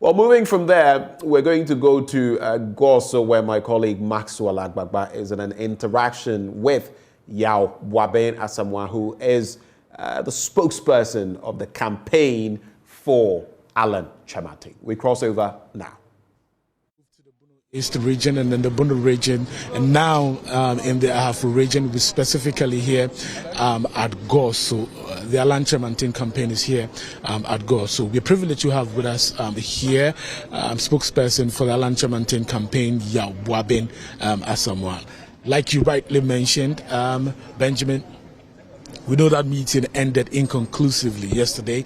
Well, moving from there, we're going to go to Goaso, where my colleague Maxwell Agbagba is in an interaction with Yao Buaben Asamoah, who is the spokesperson of the campaign for Alan Kyerematen. We cross over now. East region and then the Bono region, and now in the Ahafo region, we specifically here at Goaso. The Alan Kyerematen campaign is here at Goaso. We're privileged to have with us here spokesperson for the Alan Kyerematen campaign, Yao Buaben Asamoah. Like you rightly mentioned, Benjamin, we know that meeting ended inconclusively yesterday.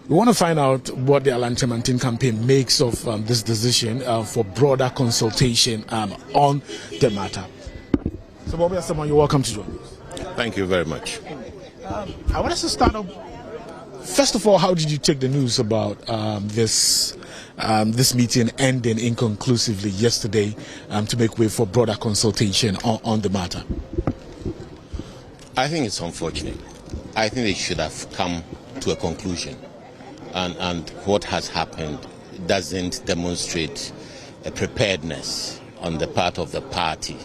We want to find out what the Alan Kyerematen campaign makes of this decision for broader consultation on the matter. So, Bobby Asamoah, you're welcome to join us. Thank you very much. I want us to start off. First of all, how did you take the news about this meeting ending inconclusively yesterday to make way for broader consultation on the matter? I think it's unfortunate. I think they should have come to a conclusion. And what has happened doesn't demonstrate a preparedness on the part of the party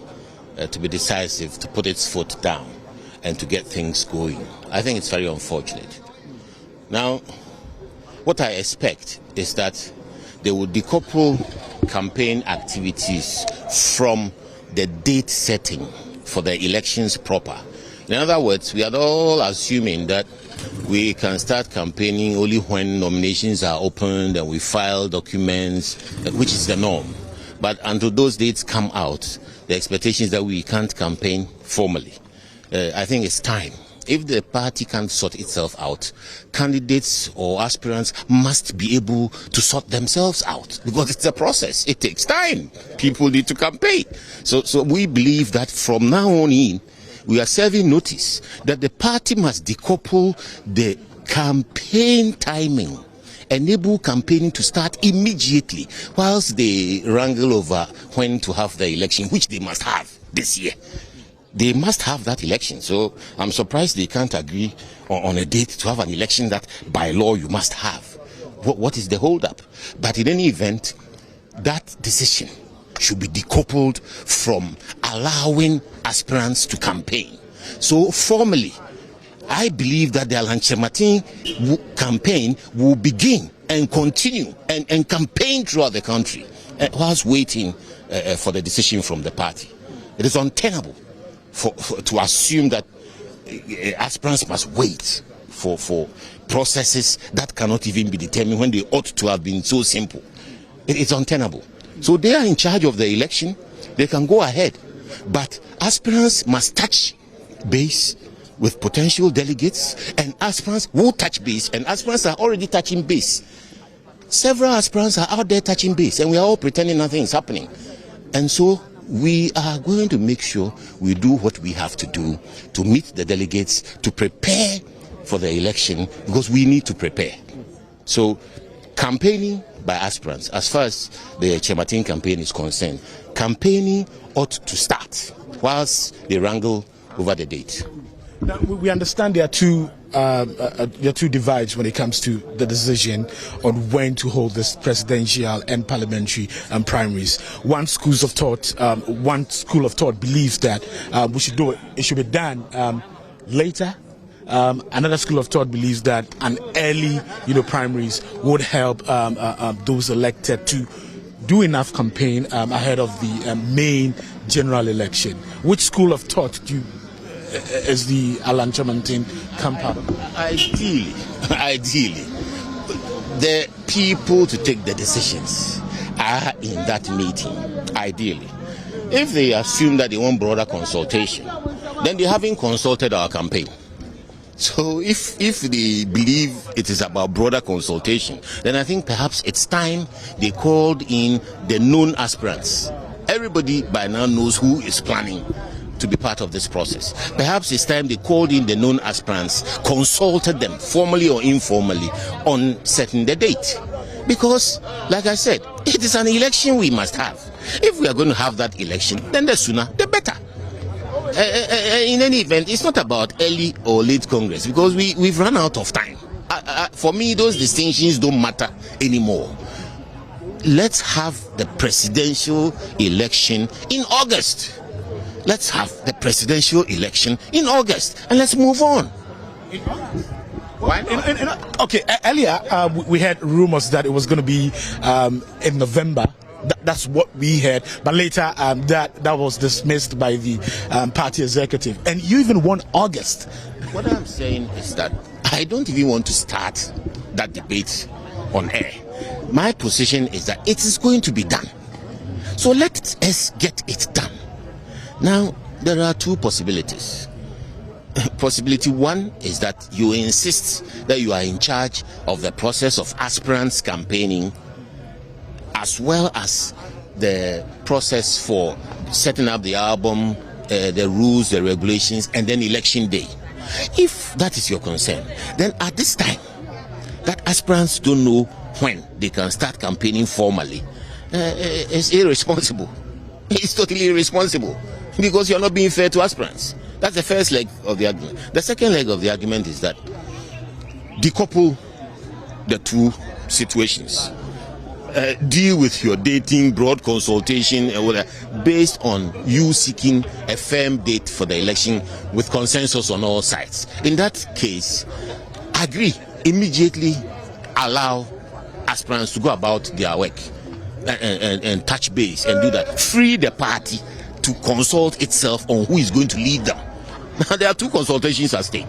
to be decisive, to put its foot down and to get things going. I think it's very unfortunate. Now, what I expect is that they will decouple campaign activities from the date setting for the elections proper. In other words, we are all assuming that we can start campaigning only when nominations are opened and we file documents, which is the norm. But until those dates come out, the expectation is that we can't campaign formally. I think it's time. If the party can't sort itself out, candidates or aspirants must be able to sort themselves out, because it's a process. It takes time. People need to campaign. So we believe that from now on in, we are serving notice that the party must decouple the campaign timing, enable campaigning to start immediately, whilst they wrangle over when to have the election, which they must have this year. They must have that election. So I'm surprised they can't agree on a date to have an election that by law you must have. What is the holdup? But in any event, that decision should be decoupled from allowing aspirants to campaign. So formally, I believe that the Alan Kyerematen campaign will begin and continue and campaign throughout the country whilst waiting for the decision from the party. It is untenable to assume that aspirants must wait for processes that cannot even be determined when they ought to have been so simple. It's untenable. So they are in charge of the election. They can go ahead. But aspirants must touch base with potential delegates, and aspirants will touch base, and aspirants are already touching base. Several aspirants are out there touching base, and we are all pretending nothing is happening. And so we are going to make sure we do what we have to do to meet the delegates, to prepare for the election, because we need to prepare. So campaigning by aspirants, as far as the Kyerematen campaign is concerned, campaigning ought to start whilst they wrangle over the date. Now, we understand there are two divides when it comes to the decision on when to hold this presidential and parliamentary primaries. One school of thought believes that we should do it. It should be done later. Another school of thought believes that an early, primaries would help those elected to do enough campaign ahead of the main general election. Which school of thought is the Alan Kyerematen camp part of? Ideally, the people to take the decisions are in that meeting. Ideally, if they assume that they want broader consultation, then they haven't consulted our campaign. So if they believe it is about broader consultation, then I think perhaps it's time they called in the known aspirants. Everybody by now knows who is planning to be part of this process. Perhaps it's time they called in the known aspirants, consulted them formally or informally on setting the date. Because, like I said, it is an election we must have. If we are going to have that election, then the sooner the better. In any event, it's not about early or late Congress, because we've run out of time. For me, those distinctions don't matter anymore. let's have the presidential election in August. Let's have the presidential election in August and let's move on. Why not? Okay, earlier we had rumors that it was going to be in November. That's what we heard, but later that was dismissed by the party executive, and you even won August. What I'm saying is that I don't even want to start that debate on air. My position is that it is going to be done, so let us get it done. Now there are two possibilities. Possibility one is that you insist that you are in charge of the process of aspirants campaigning, as well as the process for setting up the album, the rules, the regulations, and then election day. If that is your concern, then at this time, that aspirants don't know when they can start campaigning formally, it's irresponsible. It's totally irresponsible, because you're not being fair to aspirants. That's the first leg of the argument. The second leg of the argument is that decouple the two situations. Deal with your dating, broad consultation, and whatever, based on you seeking a firm date for the election with consensus on all sides. In that case, agree, immediately allow aspirants to go about their work and touch base and do that. Free the party to consult itself on who is going to lead them. Now, there are two consultations at stake.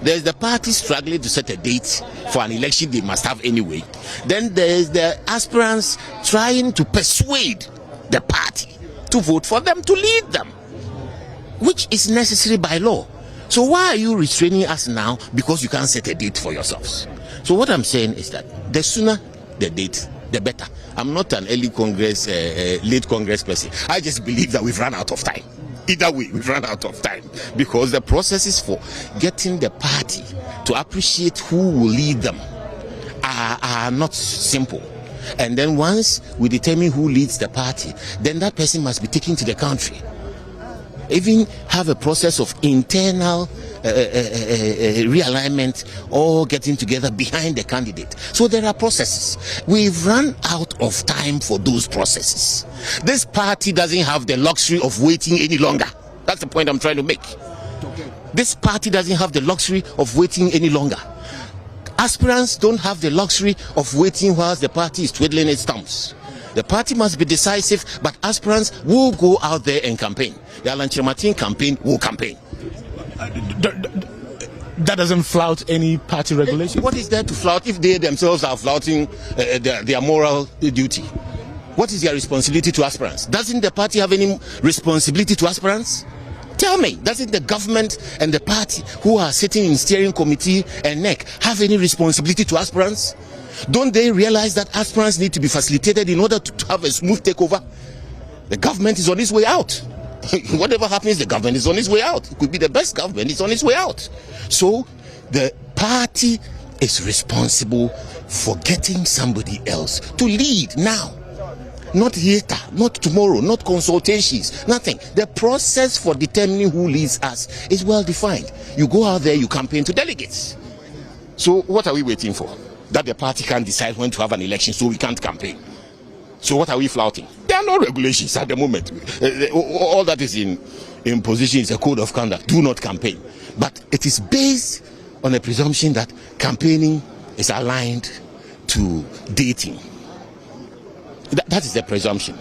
There's the party struggling to set a date for an election they must have anyway. Then there's the aspirants trying to persuade the party to vote for them to lead them, which is necessary by law. So why are you restraining us now because you can't set a date for yourselves? So what I'm saying is that the sooner the date, the better. I'm not an early Congress, late Congress person. I just believe that we've run out of time. Either way, we've run out of time, because the processes for getting the party to appreciate who will lead them are not simple. And then once we determine who leads the party, then that person must be taken to the country. Even have a process of internal realignment, or getting together behind the candidate. So there are processes. We've run out of time for those processes. This party doesn't have the luxury of waiting any longer. That's the point I'm trying to make. This party doesn't have the luxury of waiting any longer. Aspirants don't have the luxury of waiting whilst the party is twiddling its thumbs. The party must be decisive, but aspirants will go out there and campaign. The Kyerematen campaign will campaign. That doesn't flout any party regulation. What is there to flout if they themselves are flouting their moral duty? What is their responsibility to aspirants? Doesn't the party have any responsibility to aspirants? Tell me, doesn't the government and the party who are sitting in steering committee and NEC have any responsibility to aspirants? Don't they realize that aspirants need to be facilitated in order to have a smooth takeover? The government is on its way out. Whatever happens, the government is on its way out. It could be the best government, it's on its way out. So the party is responsible for getting somebody else to lead now. Not later, not tomorrow, not consultations, nothing. The process for determining who leads us is well defined. You go out there, you campaign to delegates. So what are we waiting for? That the party can't decide when to have an election, so we can't campaign. So what are we flouting? There are no regulations at the moment. All that is in position is a code of conduct. Do not campaign. But it is based on a presumption that campaigning is aligned to dating. That is the presumption.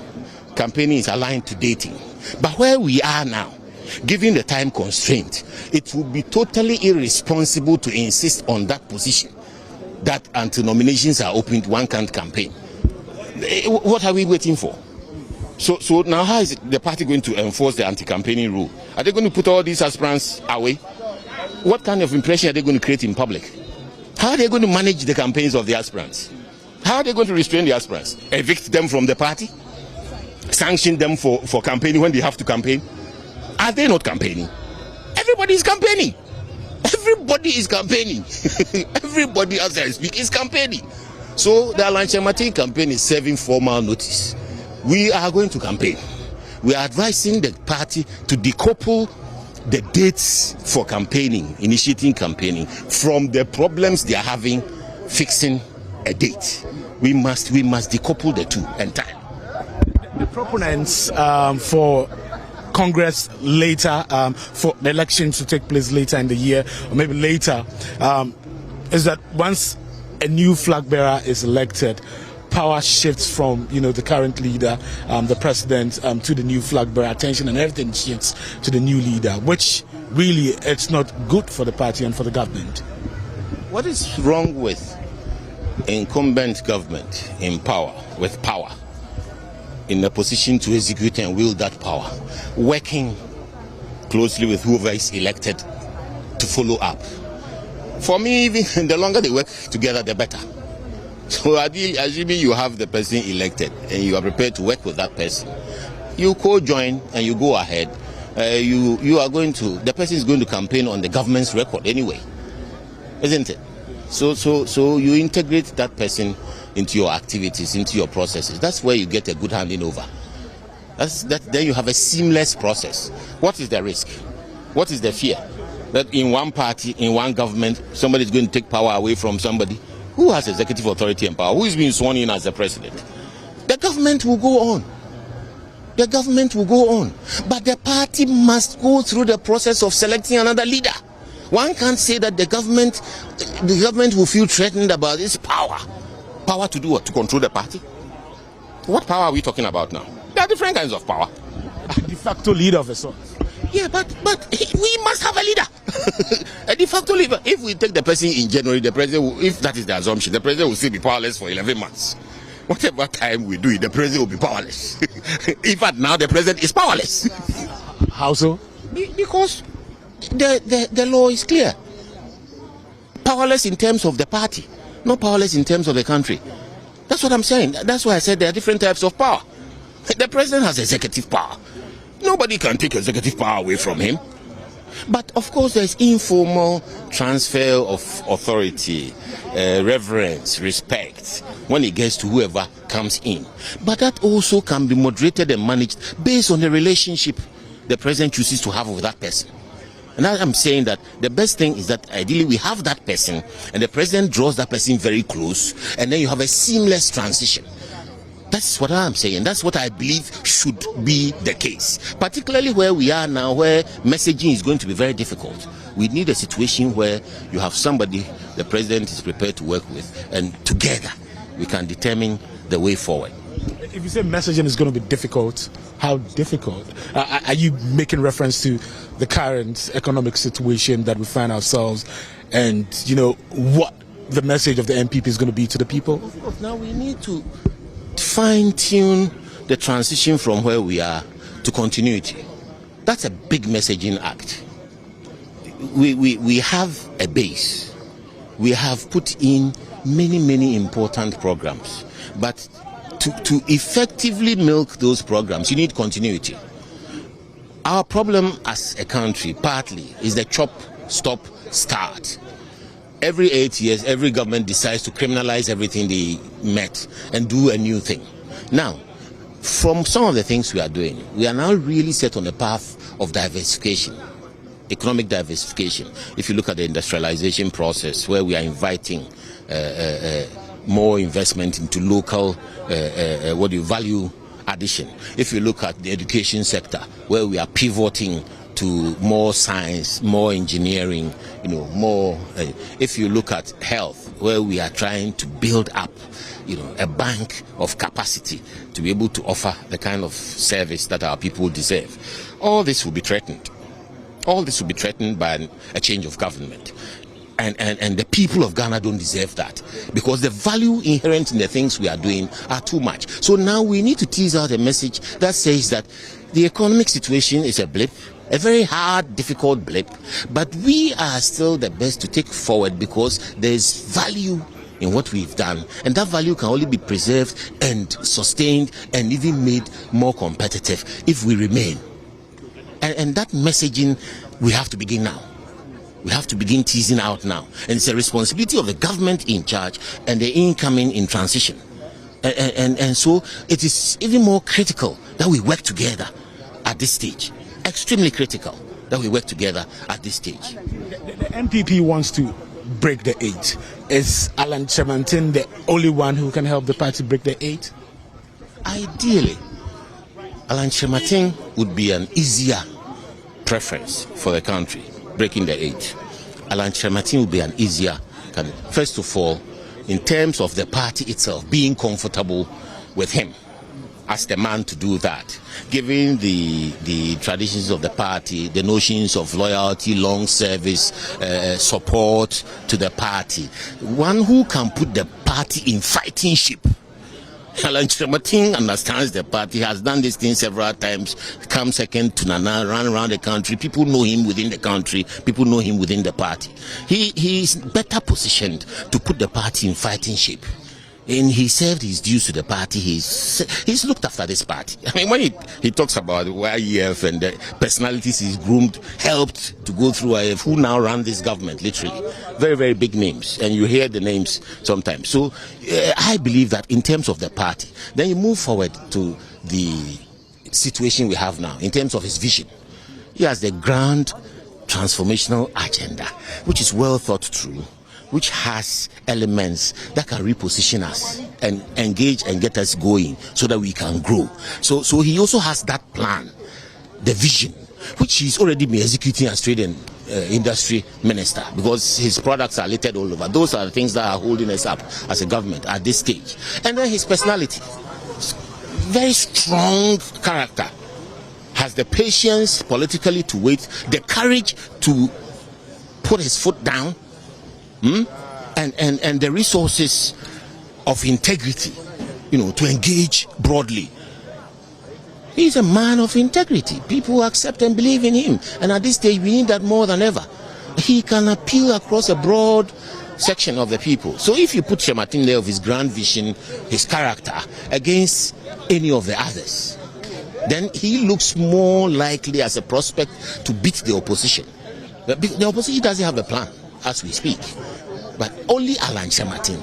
Campaigning is aligned to dating. But where we are now, given the time constraint, it would be totally irresponsible to insist on that position, that until nominations are opened, one can't campaign. What are we waiting for? So now how is the party going to enforce the anti-campaigning rule? Are they going to put all these aspirants away? What kind of impression are they going to create in public? How are they going to manage the campaigns of the aspirants? How are they going to restrain the aspirants? Evict them from the party? Sanction them for campaigning when they have to campaign? Are they not campaigning? Everybody is campaigning. Everybody is campaigning. Everybody as I speak is campaigning. So the Kyerematen campaign is serving formal notice. We are going to campaign. We are advising the party to decouple the dates for campaigning, initiating campaigning, from the problems they are having fixing a date. We must decouple the two entirely. The proponents for Congress later, for the elections to take place later in the year, or maybe later, is that once a new flag bearer is elected, power shifts from the current leader, the president, to the new flag bearer. Attention and everything shifts to the new leader, which really it's not good for the party and for the government. What is wrong with incumbent government in power, with power, in a position to execute and wield that power, working closely with whoever is elected to follow up? For me, even the longer they work together, the better. So assuming you have the person elected and you are prepared to work with that person, you co-join and you go ahead. The person is going to campaign on the government's record anyway, isn't it? So you integrate that person into your activities, into your processes. That's where you get a good handing over. Then you have a seamless process. What is the risk? What is the fear? That in one party, in one government, somebody is going to take power away from somebody? Who has executive authority and power? Who is being sworn in as the president? The government will go on. The government will go on. But the party must go through the process of selecting another leader. One can't say that the government will feel threatened about its power. Power to do what? To control the party? What power are we talking about now? There are different kinds of power. A de facto leader of a sort. Yeah, but we must have a leader. A de facto leader. If we take the person in January, the president will, if that is the assumption, the president will still be powerless for 11 months. Whatever time we do it, the president will be powerless. In fact, now the president is powerless. How so? Because the law is clear. Powerless in terms of the party, not powerless in terms of the country. That's what I'm saying. That's why I said there are different types of power. The president has executive power. Nobody can take executive power away from him. But of course there's informal transfer of authority, reverence, respect when it gets to whoever comes in. But that also can be moderated and managed based on the relationship the president chooses to have with that person. And I'm saying that the best thing is that ideally we have that person and the president draws that person very close, and then you have a seamless transition. That's what I'm saying. That's what I believe should be the case. Particularly where we are now, where messaging is going to be very difficult. We need a situation where you have somebody the president is prepared to work with, and together we can determine the way forward. If you say messaging is going to be difficult, how difficult? Are you making reference to the current economic situation that we find ourselves, and what the message of the NPP is going to be to the people? Now we need to fine-tune the transition from where we are to continuity. That's a big messaging act. We have a base. We have put in many important programs, but to effectively milk those programs, you need continuity. Our problem as a country, partly, is the chop, stop, start. Every 8 years, every government decides to criminalize everything they met and do a new thing. Now, from some of the things we are doing, we are now really set on a path of diversification, economic diversification. If you look at the industrialization process, where we are inviting more investment into local value addition. If you look at the education sector, where we are pivoting to more science, more engineering, more. If you look at health, where we are trying to build up, a bank of capacity to be able to offer the kind of service that our people deserve. All this will be threatened. All this will be threatened by a change of government. And the people of Ghana don't deserve that, because the value inherent in the things we are doing are too much. So now we need to tease out a message that says that the economic situation is a blip, a very hard, difficult blip, but we are still the best to take forward because there's value in what we've done, and that value can only be preserved and sustained and even made more competitive if we remain. And that messaging we have to begin now. We have to begin teasing out now, and it's a responsibility of the government in charge and the incoming in transition. And so it is even more critical that we work together at this stage. Extremely critical that we work together at this stage. The NPP wants to break the 8. Is Alan Kyerematen the only one who can help the party break the 8? Ideally, Alan Kyerematen would be an easier preference for the country, breaking the 8. Alan Kyerematen would be an easier candidate. First of all, in terms of the party itself, being comfortable with him as the man to do that, given the traditions of the party, the notions of loyalty, long service, support to the party, one who can put the party in fighting shape. Alan Kyerematen understands the party, has done this thing several times, come second to Nana, run around the country. People know him within the country, people know him within the party. He is better positioned to put the party in fighting shape. And he served his dues to the party. He's looked after this party. I mean, when he talks about YEF and the personalities he's groomed, helped to go through YEF, who now run this government, literally. Very, very big names. And you hear the names sometimes. So I believe that in terms of the party, then you move forward to the situation we have now, in terms of his vision. He has the grand transformational agenda, which is well thought through, which has elements that can reposition us and engage and get us going so that we can grow. So he also has that plan, the vision, which he's already been executing as trade and industry minister, because his products are littered all over. Those are the things that are holding us up as a government at this stage. And then his personality, very strong character, has the patience politically to wait, the courage to put his foot down, and the resources of integrity, to engage broadly. He's a man of integrity. People accept and believe in him. And at this stage, we need that more than ever. He can appeal across a broad section of the people. So if you put Kyerematen there of his grand vision, his character, against any of the others, then he looks more likely as a prospect to beat the opposition. The opposition doesn't have a plan as we speak. But only Alan Kyerematen,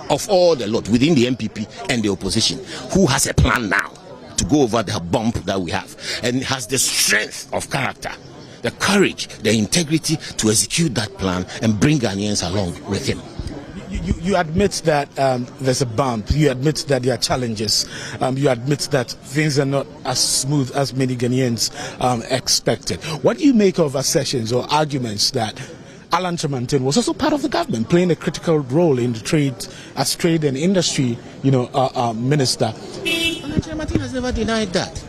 of all the lot within the NPP and the opposition, who has a plan now to go over the bump that we have, and has the strength of character, the courage, the integrity to execute that plan and bring Ghanaians along with him. You admit that there's a bump. You admit that there are challenges. You admit that things are not as smooth as many Ghanaians expected. What do you make of assertions or arguments that Alan Kyerematen was also part of the government, playing a critical role in the trade and industry, minister? Alan Kyerematen has never denied that.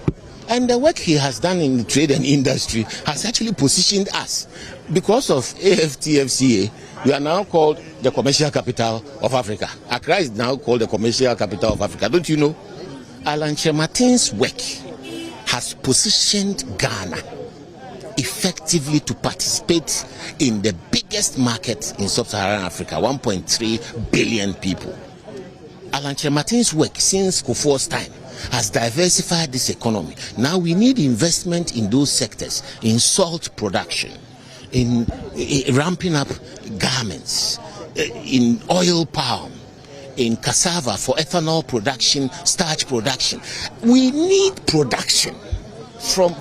And the work he has done in trade and industry has actually positioned us. Because of AFTFCA, we are now called the commercial capital of Africa. Accra is now called the commercial capital of Africa. Don't you know? Alan Kyerematen's work has positioned Ghana effectively to participate in the biggest market in sub-Saharan Africa, 1.3 billion people. Alan Kyerematen's work since Kufuor's time has diversified this economy. Now we need investment in those sectors, in salt production, in ramping up garments, in oil palm, in cassava for ethanol production, starch production. We need production. From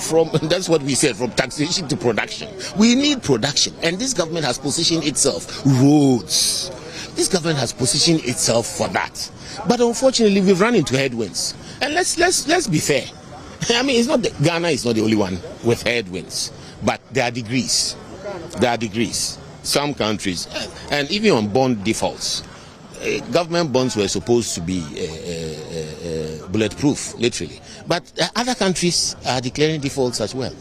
that's what we said, from taxation to production. We need production, and this government has positioned itself. Roads. This government has positioned itself for that. But unfortunately, we've run into headwinds. And let's be fair. I mean, Ghana is not the only one with headwinds, but there are degrees. There are degrees. Some countries, and even on bond defaults, government bonds were supposed to be bulletproof, literally. But other countries are declaring defaults as well.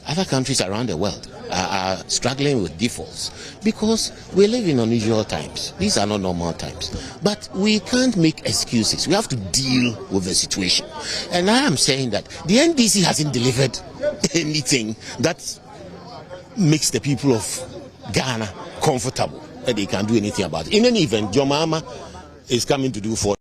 Other countries around the world are struggling with defaults because we live in unusual times. These are not normal times. But we can't make excuses. We have to deal with the situation. And I am saying that the NDC hasn't delivered anything that makes the people of Ghana comfortable that they can do anything about it. In any event, John Mahama is coming to do for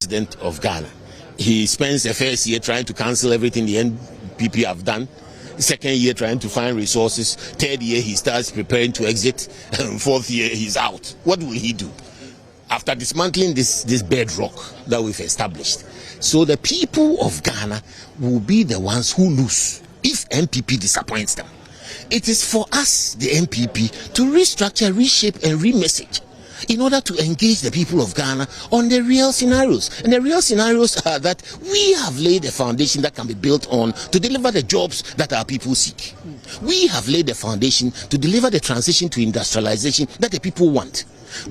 President of Ghana. He spends the first year trying to cancel everything the NPP have done. Second year trying to find resources. Third year he starts preparing to exit. Fourth year he's out. What will he do? After dismantling this bedrock that we've established, So the people of Ghana will be the ones who lose if NPP disappoints them. It is for us, the NPP, to restructure, reshape, and remessage in order to engage the people of Ghana on the real scenarios. And the real scenarios are that we have laid a foundation that can be built on to deliver the jobs that our people seek. We have laid the foundation to deliver the transition to industrialization that the people want.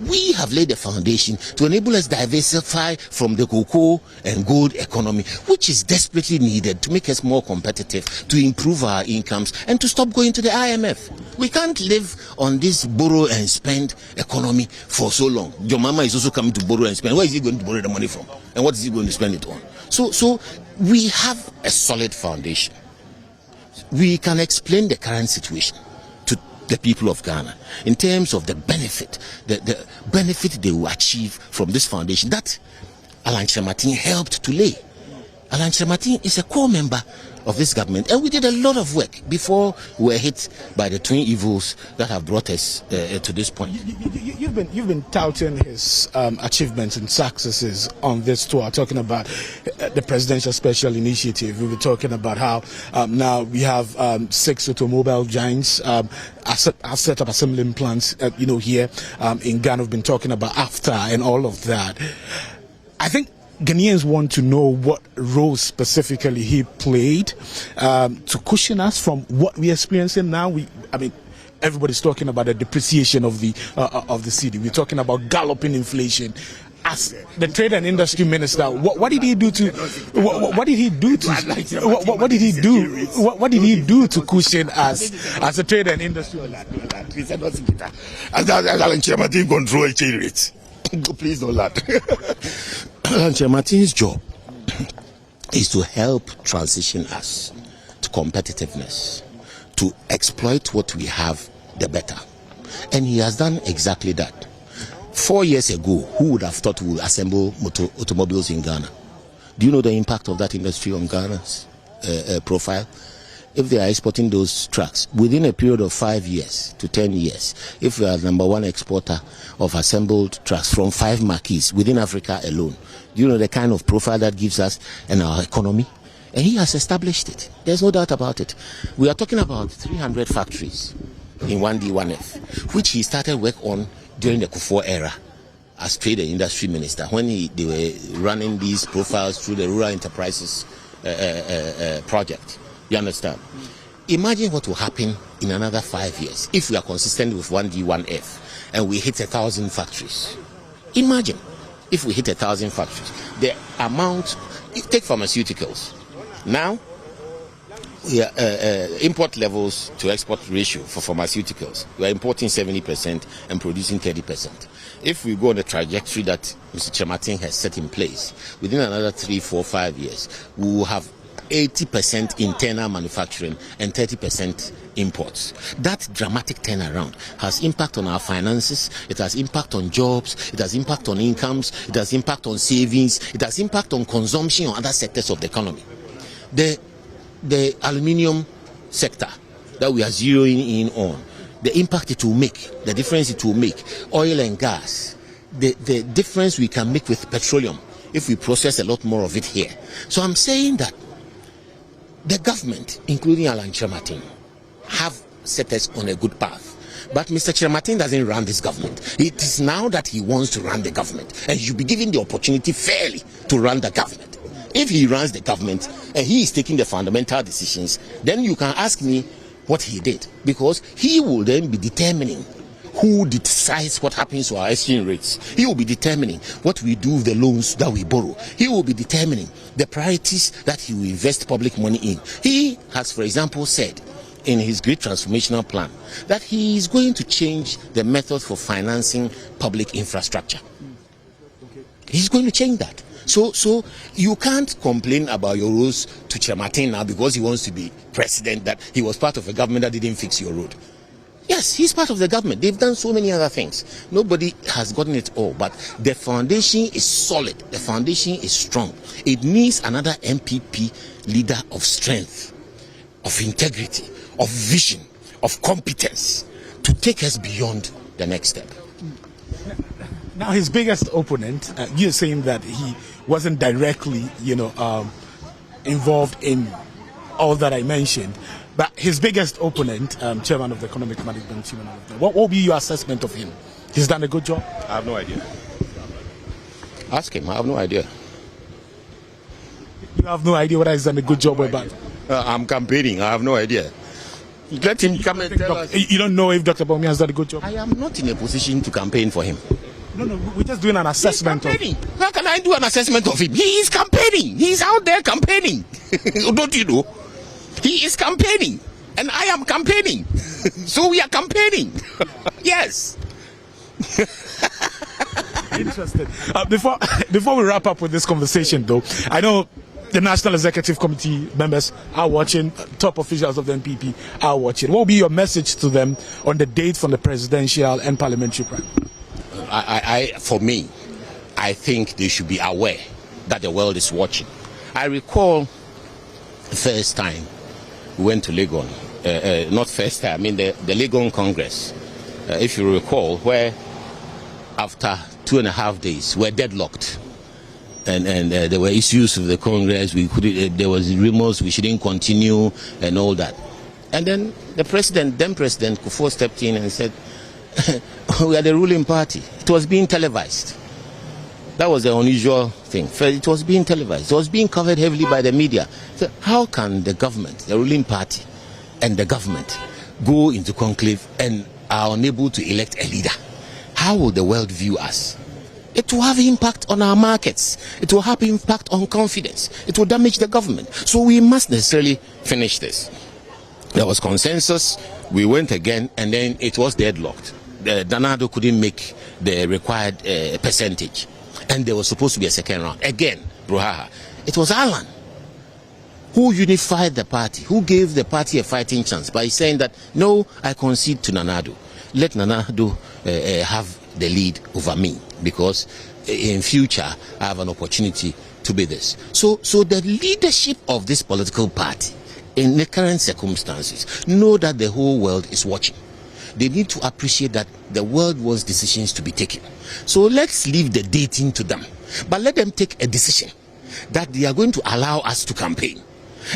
We have laid the foundation to enable us diversify from the cocoa and gold economy, which is desperately needed to make us more competitive, to improve our incomes, and to stop going to the IMF. We can't live on this borrow and spend economy for so long. Your mama is also coming to borrow and spend. Where is he going to borrow the money from? And what is he going to spend it on? So we have a solid foundation. We can explain the current situation to the people of Ghana in terms of the benefit, the benefit they will achieve from this foundation that Alan Kyerematen helped to lay. Alan Kyerematen is a core member of this government, and we did a lot of work before we were hit by the twin evils that have brought us to this point. You've been touting his achievements and successes on this tour, talking about the presidential special initiative. We were talking about how now we have 6 automobile giants have set up assembling plants, here in Ghana. We've been talking about AFTA and all of that. I think Ghanaians want to know what role specifically he played to cushion us from what we're experiencing now. Everybody's talking about the depreciation of the cedi. We're talking about galloping inflation. As the trade and industry minister, what did he do to? What did he do to cushion us as a trade and industry? As Alan Kyerematen control exchange rates. Please don't laugh. Alan Kyerematen's job is to help transition us to competitiveness, to exploit what we have the better. And he has done exactly that. 4 years ago, who would have thought we would assemble automobiles in Ghana? Do you know the impact of that industry on Ghana's profile? If they are exporting those trucks within a period of 5 years to 10 years, if we are #1 exporter of assembled trucks from 5 marquees within Africa alone, do you know the kind of profile that gives us and our economy? And he has established it. There's no doubt about it. We are talking about 300 factories in 1D1F, which he started work on during the Kufuor era as trade and industry minister, when they were running these profiles through the Rural Enterprises project. You understand? Imagine what will happen in another 5 years if we are consistent with 1D1F and we hit 1,000 factories. Imagine if we hit 1,000 factories. The amount, take pharmaceuticals. Now, we are, import levels to export ratio for pharmaceuticals. We are importing 70% and producing 30%. If we go on the trajectory that Mr. Kyerematen has set in place, within another 3, 4, 5 years, we will have 80% internal manufacturing and 30% imports. That dramatic turnaround has impact on our finances, it has impact on jobs, it has impact on incomes, it has impact on savings, it has impact on consumption on other sectors of the economy. The aluminium sector that we are zeroing in on, the impact it will make, the difference it will make, oil and gas, the difference we can make with petroleum if we process a lot more of it here. So I'm saying that the government, including Alan Kyerematen, have set us on a good path. But Mr. Kyerematen doesn't run this government. It is now that he wants to run the government, and he should be given the opportunity fairly to run the government. If he runs the government and he is taking the fundamental decisions, then you can ask me what he did, because he will then be determining who decides what happens to our exchange rates. He will be determining what we do with the loans that we borrow. He will be determining the priorities that he will invest public money in. He has, for example, said in his great transformational plan that he is going to change the method for financing public infrastructure. He's going to change that. So you can't complain about your roads to Kyerematen now because he wants to be president, that he was part of a government that didn't fix your road. Yes, he's part of the government. They've done so many other things. Nobody has gotten it all, but the foundation is solid. The foundation is strong. It needs another NPP leader of strength, of integrity, of vision, of competence to take us beyond the next step. Now, his biggest opponent, you're saying that he wasn't directly, involved in all that I mentioned, but his biggest opponent, chairman of the Economic Management Team, what will be your assessment of him? He's done a good job? I have no idea. Ask him. I have no idea. You have no idea whether he's done a good job or bad? I'm campaigning. I have no idea. Let him come and tell us. You don't know if Dr. Bawumia has done a good job? I am not in a position to campaign for him. No, we're just doing an assessment of him. How can I do an assessment of him? He is campaigning. He's out there campaigning. Don't you know? He is campaigning. And I am campaigning. So we are campaigning. Yes. Interesting. Before we wrap up with this conversation, though, I know the National Executive Committee members are watching, top officials of the NPP are watching. What will be your message to them on the date for the presidential and parliamentary primary? For me, I think they should be aware that the world is watching. I recall the first time we went to Legon, not first time, I mean the Legon Congress, if you recall, where after 2.5 days we're deadlocked. And there were issues with the Congress. There was rumors we shouldn't continue and all that. And then then President Kufuor stepped in and said, "We are the ruling party." It was being televised. That was the unusual thing. It was being televised. It was being covered heavily by the media. So how can the government, the ruling party, and the government go into conclave and are unable to elect a leader? How will the world view us? It will have impact on our markets. It will have impact on confidence. It will damage the government. So we must necessarily finish this. There was consensus. We went again, and then it was deadlocked. Danado couldn't make the required percentage. And there was supposed to be a second round. Again, Bruhaha. It was Alan who unified the party, who gave the party a fighting chance by saying that, no, I concede to Nanado. Let Nanado have the lead over me, because in future I have an opportunity to be this. So the leadership of this political party in the current circumstances know that the whole world is watching. They need to appreciate that the world wants decisions to be taken. So let's leave the dating to them, but let them take a decision that they are going to allow us to campaign,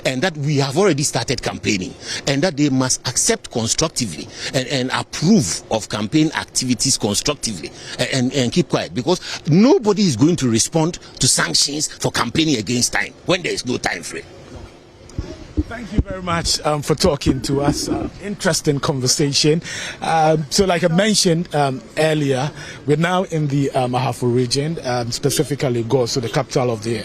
and that we have already started campaigning, and that they must accept constructively and approve of campaign activities constructively, and keep quiet, because nobody is going to respond to sanctions for campaigning against time when there is no time frame. Thank you very much for talking to us. Interesting conversation. So like I mentioned earlier, we're now in the Ahafo region, specifically Goaso, the capital of the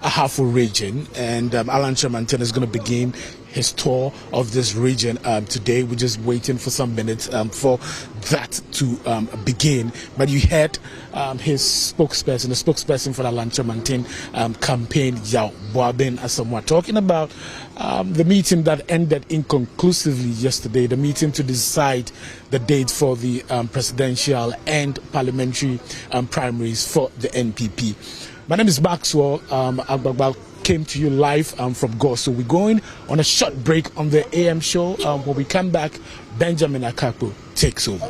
Ahafo region, and Alan Kyerematen is going to begin his tour of this region today. We're just waiting for some minutes for that to begin. But you heard his spokesperson, the spokesperson for the Alan Kyerematen campaign, Yao Boaben Asamoah, talking about the meeting that ended inconclusively yesterday, the meeting to decide the date for the presidential and parliamentary primaries for the NPP. My name is Maxwell Agbagbal, came to you live from Goaso. We're going on a short break on the AM show. When we come back, Benjamin Akapo takes over.